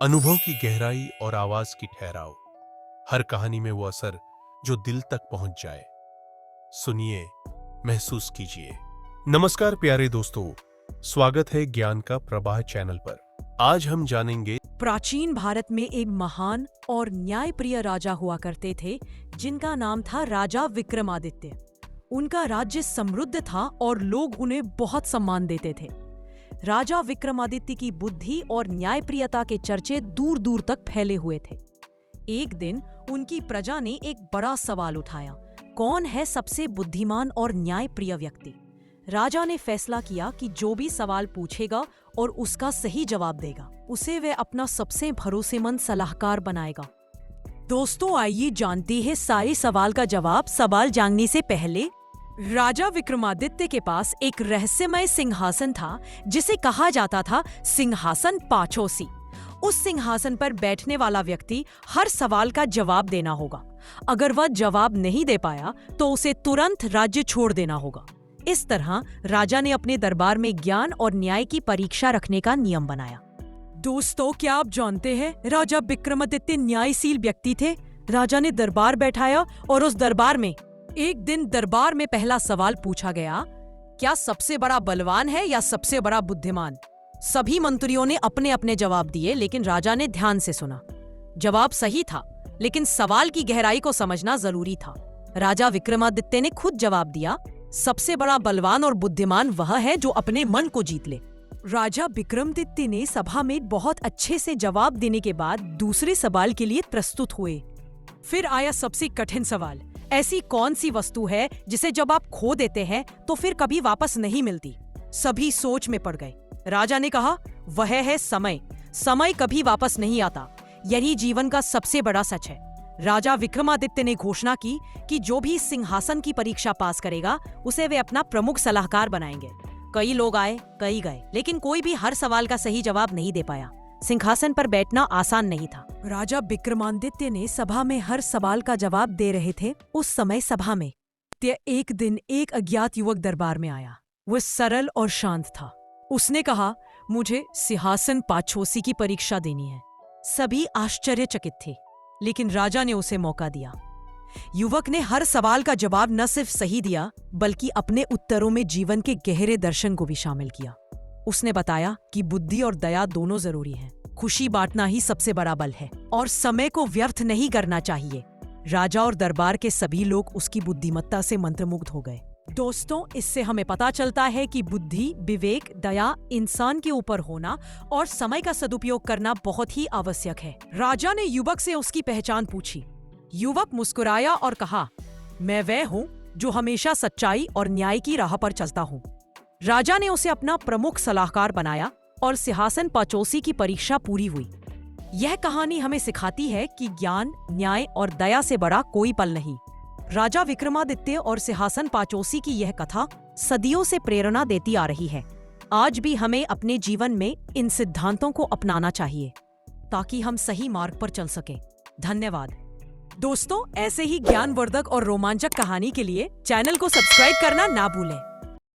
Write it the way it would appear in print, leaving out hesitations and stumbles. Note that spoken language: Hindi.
अनुभव की गहराई और आवाज की ठहराव, हर कहानी में वो असर जो दिल तक पहुंच जाए। सुनिए, महसूस कीजिए। नमस्कार प्यारे दोस्तों, स्वागत है ज्ञान का प्रवाह चैनल पर। आज हम जानेंगे प्राचीन भारत में एक महान और न्यायप्रिय राजा हुआ करते थे जिनका नाम था राजा विक्रमादित्य। उनका राज्य समृद्ध था और लोग उन्हें बहुत सम्मान देते थे। राजा विक्रमादित्य की बुद्धि और न्यायप्रियता के चर्चे दूर दूर तक फैले हुए थे। एक दिन उनकी प्रजा ने एक बड़ा सवाल उठाया, कौन है सबसे बुद्धिमान और न्यायप्रिय व्यक्ति। राजा ने फैसला किया कि जो भी सवाल पूछेगा और उसका सही जवाब देगा, उसे वह अपना सबसे भरोसेमंद सलाहकार बनाएगा। दोस्तों, आइए जानते हैं सारे सवाल का जवाब। सवाल जानने से पहले, राजा विक्रमादित्य के पास एक रहस्यमय सिंहासन था जिसे कहा जाता था सिंहासन पाचोसी। उस सिंहासन पर बैठने वाला व्यक्ति हर सवाल का जवाब देना होगा। अगर वह जवाब नहीं दे पाया तो उसे तुरंत राज्य छोड़ देना होगा। इस तरह राजा ने अपने दरबार में ज्ञान और न्याय की परीक्षा रखने का नियम बनाया। दोस्तों, क्या आप जानते हैं राजा विक्रमादित्य न्यायशील व्यक्ति थे। राजा ने दरबार बैठाया और उस दरबार में एक दिन दरबार में पहला सवाल पूछा गया, क्या सबसे बड़ा बलवान है या सबसे बड़ा बुद्धिमान। सभी मंत्रियों ने अपने अपने जवाब दिए, लेकिन राजा ने ध्यान से सुना। जवाब सही था, लेकिन सवाल की गहराई को समझना जरूरी था। राजा विक्रमादित्य ने खुद जवाब दिया, सबसे बड़ा बलवान और बुद्धिमान वह है जो अपने मन को जीत ले। राजा विक्रमादित्य ने सभा में बहुत अच्छे से जवाब देने के बाद दूसरे सवाल के लिए प्रस्तुत हुए। फिर आया सबसे कठिन सवाल, ऐसी कौन सी वस्तु है जिसे जब आप खो देते हैं तो फिर कभी वापस नहीं मिलती। सभी सोच में पड़ गए। राजा ने कहा, वह है समय। समय कभी वापस नहीं आता। यही जीवन का सबसे बड़ा सच है। राजा विक्रमादित्य ने घोषणा की कि जो भी सिंहासन की परीक्षा पास करेगा उसे वे अपना प्रमुख सलाहकार बनाएंगे। कई लोग आए, कई गए, लेकिन कोई भी हर सवाल का सही जवाब नहीं दे पाया। सिंहासन पर बैठना आसान नहीं था। राजा विक्रमादित्य ने सभा में हर सवाल का जवाब दे रहे थे। उस समय सभा में एक दिन एक अज्ञात युवक दरबार में आया। वह सरल और शांत था। उसने कहा, मुझे सिंहासन पाचोसी की परीक्षा देनी है। सभी आश्चर्यचकित थे, लेकिन राजा ने उसे मौका दिया। युवक ने हर सवाल का जवाब न सिर्फ सही दिया, बल्कि अपने उत्तरों में जीवन के गहरे दर्शन को भी शामिल किया। उसने बताया कि बुद्धि और दया दोनों जरूरी हैं। खुशी बांटना ही सबसे बड़ा बल है और समय को व्यर्थ नहीं करना चाहिए। राजा और दरबार के सभी लोग उसकी बुद्धिमत्ता से मंत्रमुग्ध हो गए। दोस्तों, इससे हमें पता चलता है कि बुद्धि, विवेक, दया, इंसान के ऊपर होना और समय का सदुपयोग करना बहुत ही आवश्यक है। राजा ने युवक से उसकी पहचान पूछी। युवक मुस्कुराया और कहा, मैं वह हूँ जो हमेशा सच्चाई और न्याय की राह पर चलता हूँ। राजा ने उसे अपना प्रमुख सलाहकार बनाया और सिंहासन पाचोसी की परीक्षा पूरी हुई। यह कहानी हमें सिखाती है कि ज्ञान, न्याय और दया से बड़ा कोई बल नहीं। राजा विक्रमादित्य और सिंहासन पाचोसी की यह कथा सदियों से प्रेरणा देती आ रही है। आज भी हमें अपने जीवन में इन सिद्धांतों को अपनाना चाहिए ताकि हम सही मार्ग पर चल सकें। धन्यवाद। दोस्तों, ऐसे ही ज्ञानवर्धक और रोमांचक कहानी के लिए चैनल को सब्सक्राइब करना ना भूलें।